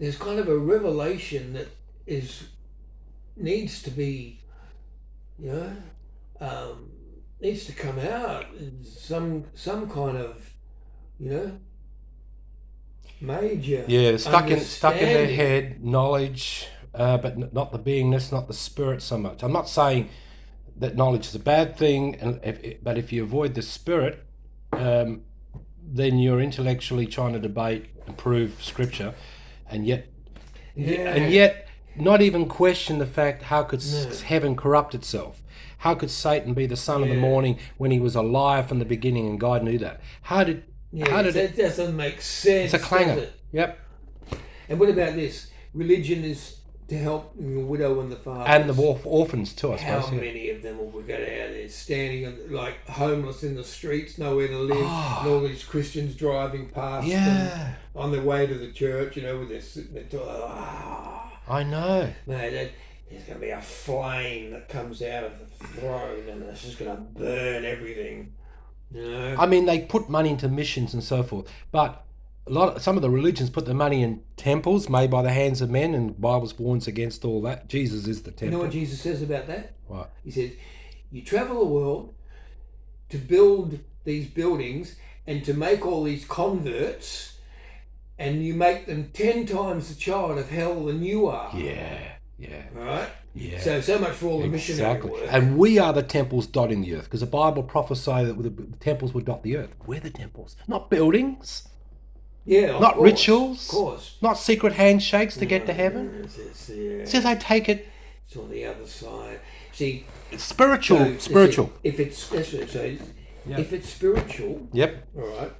there's kind of a revelation that needs to be, needs to come out. Some kind of, major. Yeah, stuck in their understanding. head, knowledge, but not the beingness, not the spirit so much. I'm not saying that knowledge is a bad thing, but if you avoid the spirit, then you're intellectually trying to debate and prove scripture, and yet not even question the fact, how could heaven corrupt itself? How could Satan be the son of the morning when he was alive from the beginning and God knew that? That doesn't make sense. It's a clanger. Does it? Yep. And what about this? Religion is to help the widow and the father. And the orphans too, I suppose. How many of them will go out there standing like homeless in the streets, nowhere to live, and all these Christians driving past them on their way to the church, with their I know. Man, there's going to be a flame that comes out of the throne, and it's just going to burn everything. I mean, they put money into missions and so forth, but some of the religions put the money in temples made by the hands of men, and the Bible warns against all that. Jesus is the temple. You know what Jesus says about that? What? He says, you travel the world to build these buildings and to make all these converts, and you make them 10 times the child of hell than you are. Yeah. Right? Yeah. So much for all the missionary work. And we are the temples dotting the earth, because the Bible prophesied that the temples would dot the earth. We're the temples, not buildings. Yeah, not rituals. Of course. Not secret handshakes to get to heaven. It says I take it. It's on the other side. See, it's spiritual. If it's if it's spiritual. Yep. All right.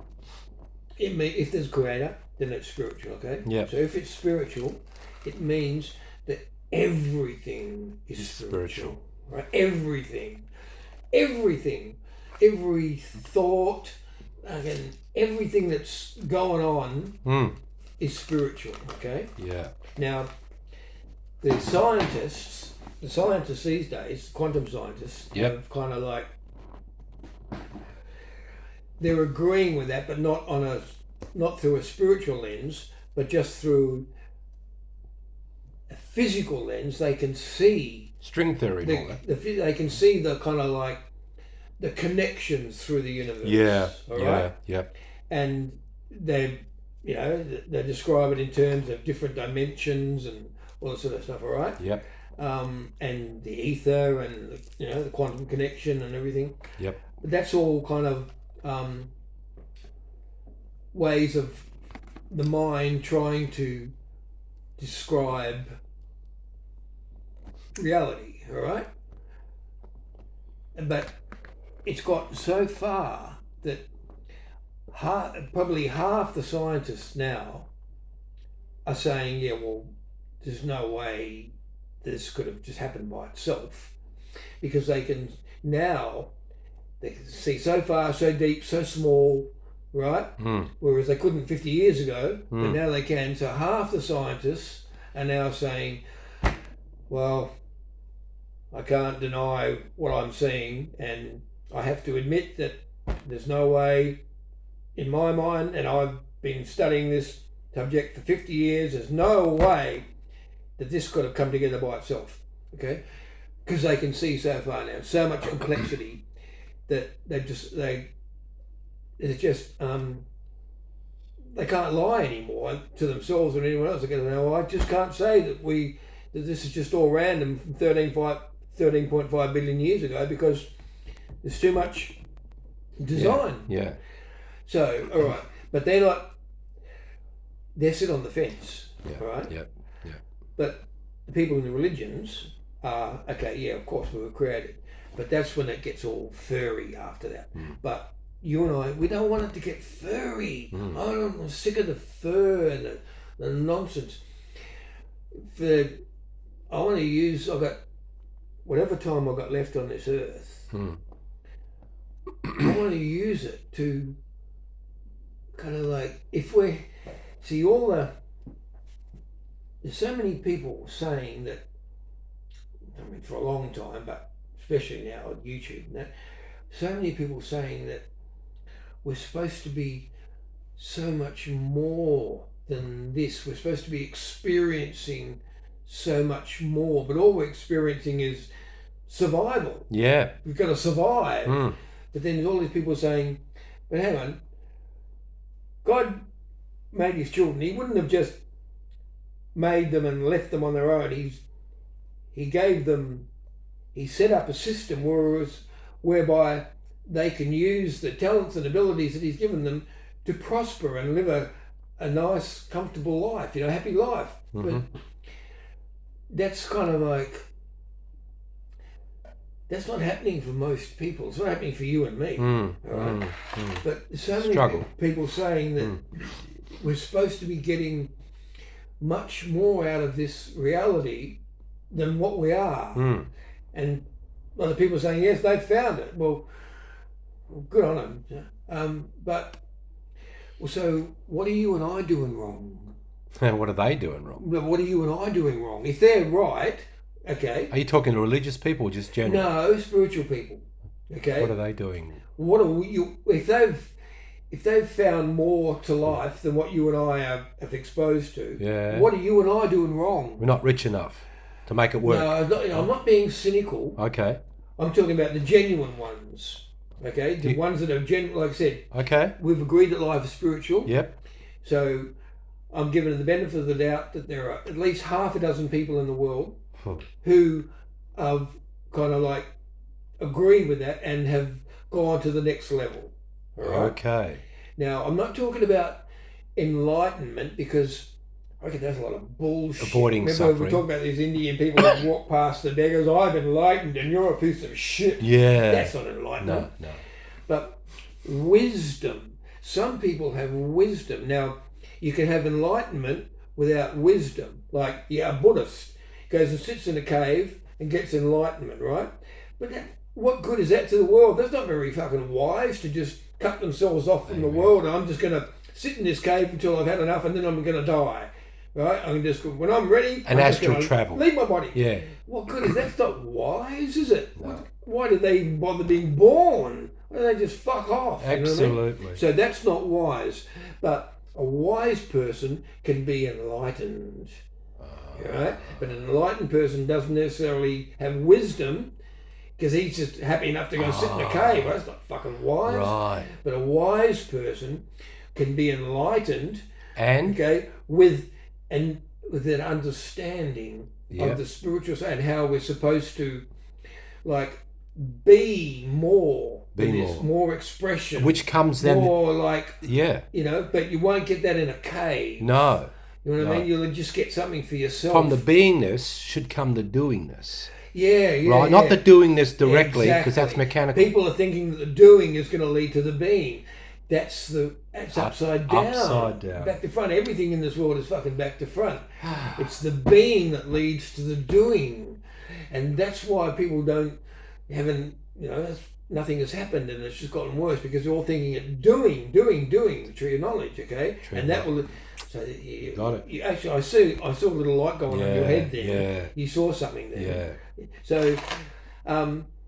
If there's a creator, then it's spiritual. Okay. Yep. So if it's spiritual, it means that everything is spiritual. Right. Everything, every thought. Again, everything that's going on is spiritual, okay? Yeah. Now, the scientists these days, quantum scientists, have kind of like, they're agreeing with that, but not through a spiritual lens, but just through a physical lens. They can see string theory and all that. They can see the kind of like the connections through the universe. Yeah. And they describe it in terms of different dimensions and all that sort of stuff. All right. Yep. And the ether and the quantum connection and everything. Yep. But that's all kind of ways of the mind trying to describe reality. All right. But it's got so far that probably half the scientists now are saying, there's no way this could have just happened by itself, because they can see so far, so deep, so small, right? Whereas they couldn't 50 years ago, but now they can. So half the scientists are now saying, well, I can't deny what I'm seeing, and I have to admit that there's no way, in my mind, and I've been studying this subject for 50 years, there's no way that this could have come together by itself, okay? Because they can see so far now, so much complexity that they can't lie anymore to themselves or anyone else. They go, no, I just can't say that this is just all random from 13.5 billion years ago, because there's too much design. Yeah. So, all right, but they're sit on the fence, all right? Yeah. But the people in the religions are, of course we were created, but that's when it gets all furry after that. But you and I, we don't want it to get furry. I'm sick of the fur and the nonsense. I've got whatever time I've got left on this earth, I want to use it to kind of like, there's so many people saying that, for a long time, but especially now on YouTube, so many people saying that we're supposed to be so much more than this. We're supposed to be experiencing so much more, but all we're experiencing is survival. Yeah. We've got to survive. But then there's all these people saying, but hang on, God made his children. He wouldn't have just made them and left them on their own. He gave them, he set up a system whereby they can use the talents and abilities that he's given them to prosper and live a nice, comfortable life, happy life. But that's kind of like, that's not happening for most people. It's not happening for you and me. All right? But so many people saying that we're supposed to be getting much more out of this reality than what we are. And other people saying, yes, they've found it. Well, good on them. So what are you and I doing wrong? What are they doing wrong? What are you and I doing wrong? If they're right, okay. Are you talking to religious people or just general? No, spiritual people. Okay. What are they doing? What are you? If they've found more to life than what you and I have exposed to, what are you and I doing wrong? We're not rich enough to make it work. No, I'm not being cynical. Okay. I'm talking about the genuine ones. Okay, the ones that are genuine. Like I said. Okay. We've agreed that life is spiritual. Yep. So I'm given the benefit of the doubt that there are at least half a dozen people in the world who have kind of like agree with that and have gone to the next level. All right? Okay. Now, I'm not talking about enlightenment because I reckon that's a lot of bullshit. Avoiding suffering. We talk about these Indian people that walk past the beggars, I've enlightened and you're a piece of shit. Yeah. That's not enlightenment. No. But wisdom. Some people have wisdom. Now, you can have enlightenment without wisdom. Like, a Buddhist goes and sits in a cave and gets enlightenment, right? But what good is that to the world? That's not very fucking wise to just cut themselves off from the world. I'm just going to sit in this cave until I've had enough and then I'm going to die. Right? I'm just, when I'm ready, and I'm astral just travel. Leave my body. Yeah. What good is that? That's not wise, is it? No. Why did they even bother being born? Why don't they just fuck off? Absolutely. You know what I mean? So that's not wise. But a wise person can be enlightened. Right? But an enlightened person doesn't necessarily have wisdom because he's just happy enough to go sit in a cave. Well, that's not fucking wise. Right. But a wise person can be enlightened, and with an understanding of the spiritual side and how we're supposed to like be more. More expression. Which comes then more like yeah. But you won't get that in a cave. No. You know what I mean? You'll just get something for yourself. From the beingness should come the doingness. Yeah. Right, not the doingness directly, because that's mechanical. People are thinking that the doing is going to lead to the being. That's upside down. Upside down. Back to front. Everything in this world is fucking back to front. It's the being that leads to the doing. And that's why people nothing has happened and it's just gotten worse because they're all thinking of doing, the tree of knowledge, okay? That will... So you got it. You actually, I saw a little light going on your head there. Yeah. You saw something there. Yeah. So,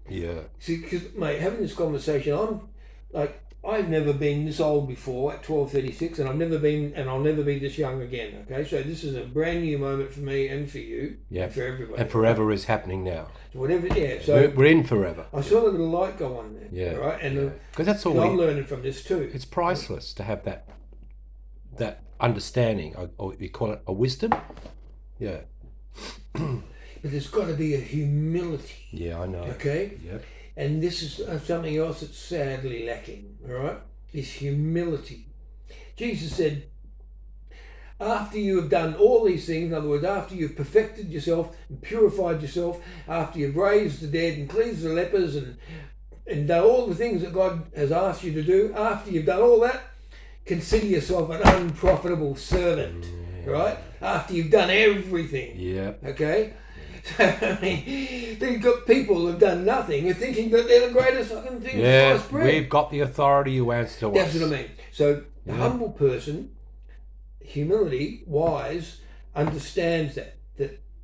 yeah. See, because mate, having this conversation, I've never been this old before at 12:36, and I've never been, and I'll never be this young again. Okay, so this is a brand new moment for me and for you, and for everybody. And forever is happening now. So whatever, So we're in forever. I saw a little light go on there. Yeah. Right, and because that's all I'm learning from this too. It's priceless to have that understanding, or we call it a wisdom. Yeah. But there's got to be a humility. Yeah, I know. Okay? Yep. And this is something else that's sadly lacking, all right? Is humility. Jesus said, after you have done all these things, in other words, after you've perfected yourself and purified yourself, after you've raised the dead and cleansed the lepers and done all the things that God has asked you to do, after you've done all that, consider yourself an unprofitable servant, right? After you've done everything. Yeah. Okay? So, I mean, they've got people who've done nothing and thinking that they're the greatest fucking thing. Yeah, we've got the authority, you answer to us. That's what I mean. So the humble person, humility, wise, understands that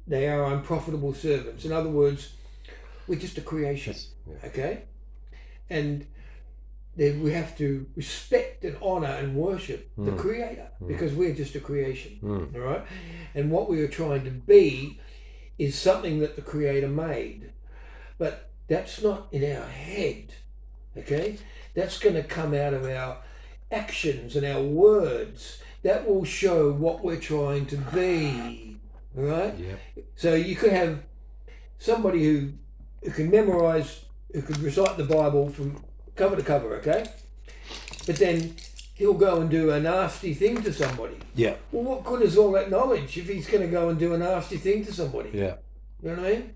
they are unprofitable servants. In other words, we're just a creation, okay? And then we have to respect and honor and worship the Creator, because we're just a creation, all right? And what we are trying to be is something that the Creator made, but that's not in our head, okay? That's going to come out of our actions and our words. That will show what we're trying to be, all right? Yeah. So you could have somebody who can memorize, who could recite the Bible from cover to cover, okay? But then he'll go and do a nasty thing to somebody. Yeah. Well, what good is all that knowledge if he's going to go and do a nasty thing to somebody? Yeah. You know what I mean?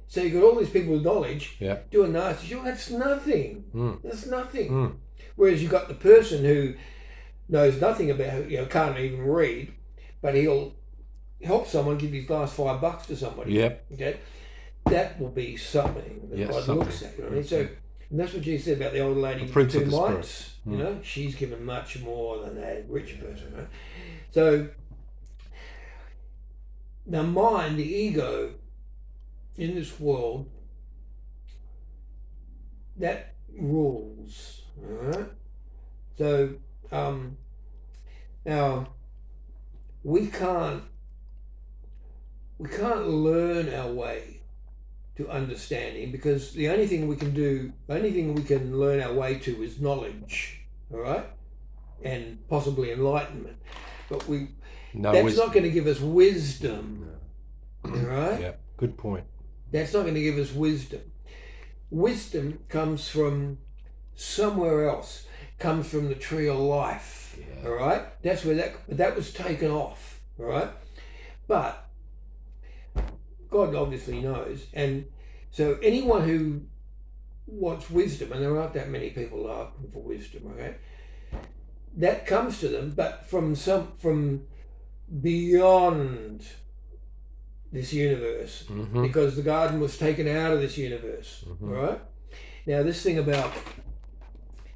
So you got all these people with knowledge doing nasty shit. That's nothing. That's nothing. Whereas you got the person who knows nothing about, can't even read, but he'll help someone, give his last $5 to somebody. Yep. Okay? That will be something that God looks at. You know what I mean? So, and that's what Jesus said about the old lady with 2 mites. You know, she's given much more than that rich person. Right? So, the mind, the ego in this world, that rules. All right? So, now, we can't learn our way to understanding, because the only thing we can learn our way to is knowledge, all right, and possibly enlightenment. But that's not going to give us wisdom, all right? Yeah, good point. That's not going to give us wisdom. Wisdom comes from somewhere else. Comes from the tree of life, all right? That's where that was taken off, all right? But God obviously knows, and so anyone who wants wisdom, and there aren't that many people asking for wisdom, okay? That comes to them, but from beyond this universe, because the garden was taken out of this universe, all right? Now, this thing about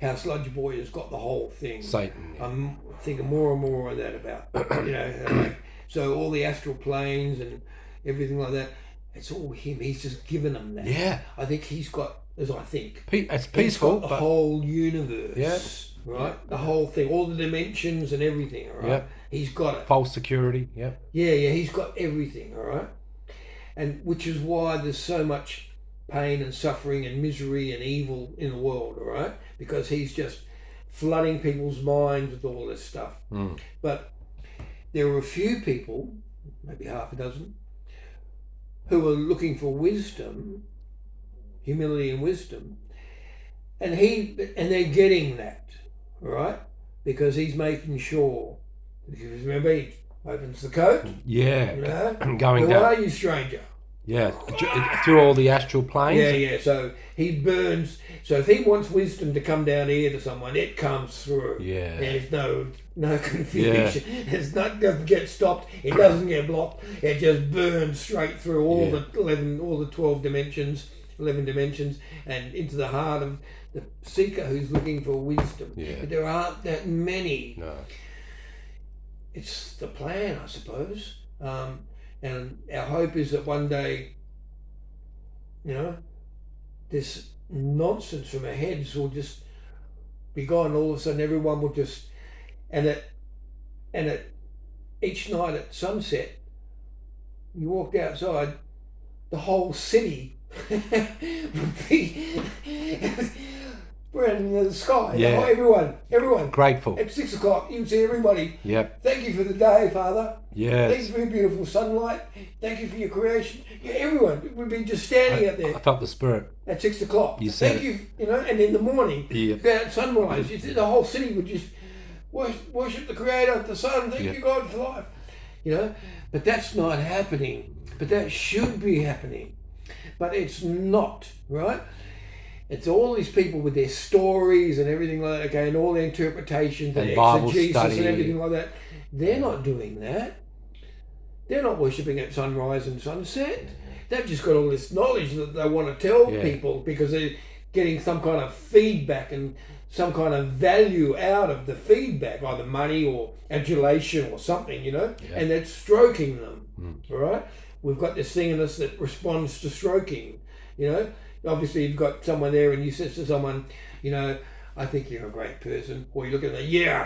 how Sludge Boy has got the whole thing. Satan. I'm thinking more and more on that about, so all the astral planes and everything like that, it's all him. He's just given them that. Yeah. I think he's got, it's peaceful. The whole universe, right? Yeah. The whole thing, all the dimensions and everything, all right? Yep. He's got it. False security, Yeah, he's got everything, all right? And which is why there's so much pain and suffering and misery and evil in the world, all right? Because he's just flooding people's minds with all this stuff. But there are a few people, maybe half a dozen, who are looking for wisdom, humility and wisdom, and they're getting that, all right? Because he's making sure. Because remember, he opens the coat. Yeah. Going down. Who are you, stranger? Yeah, through all the astral planes. Yeah. So he burns. So if he wants wisdom to come down here to someone, it comes through. Yeah. There's no confusion. It's not doesn't get stopped. It doesn't get blocked. It just burns straight through all the 12 dimensions, 11 dimensions, and into the heart of the seeker who's looking for wisdom. Yeah. But there aren't that many. No. It's the plan, I suppose. And our hope is that one day, this nonsense from our heads will just be gone. All of a sudden, everyone will just, and at each night at sunset, you walked outside, the whole city would be in the sky. Yeah. Everyone. Grateful. At 6 o'clock, you'd see everybody. Yep. Thank you for the day, Father. Yes. Thank you for your beautiful sunlight. Thank you for your creation. Yeah, everyone would be just standing out there. I felt the spirit. At 6 o'clock. You said Thank you, and in the morning, at sunrise, you see the whole city would just worship the Creator, the Son. Thank you, God, for life. But that's not happening. But that should be happening. But it's not, right? It's all these people with their stories and everything like that, okay, and all their interpretations and Bible exegesis study and everything like that. They're not doing that. They're not worshipping at sunrise and sunset. They've just got all this knowledge that they want to tell people because they're getting some kind of feedback and some kind of value out of the feedback, either money or adulation or something, and that's stroking them, all right? We've got this thing in us that responds to stroking, Obviously, you've got someone there and you says to someone, I think you're a great person. Or you look at them, yeah,